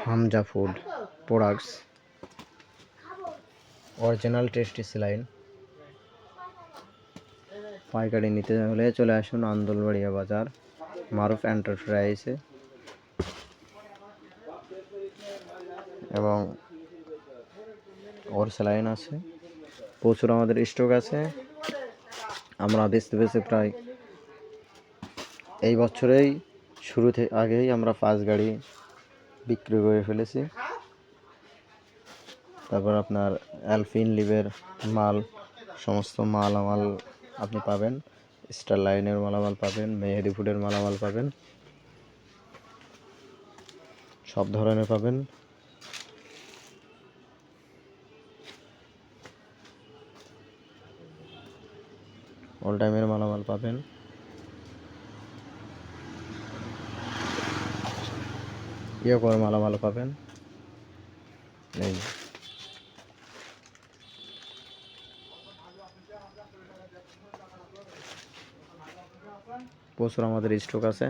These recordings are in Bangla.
Hamza food products original tasty saline পাইকারি নিতে হলে চলে আসুন আন্দোলবাড়িয়া বাজার মারুফ এন্টারপ্রাইজে এবং ওর স্যালাইন আছে প্রচুর আমাদের স্টক আছে। আমরা বেচতে প্রায় এই বছরেই আগেই আমরা 5 গাড়ি বিক্রি করে ফেলেছি। তারপর আপনার অ্যালফিন লিভের মাল সমস্ত মালামাল আপনি পাবেন, স্টার লাইনের মালামাল পাবেন, মেহেদি ফুডের মালামাল পাবেন, সব ধরনের পাবেন। অল টাইমের মালামাল পাবেন। ইয়োকোর মালামাল পাবেন। এই প্রচুর আমাদের স্টক আছে।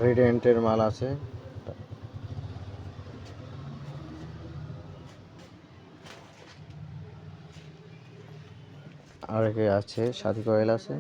রেডিয়েন্টের মাল আছে, আর আছে সাথী কয়েল আছে।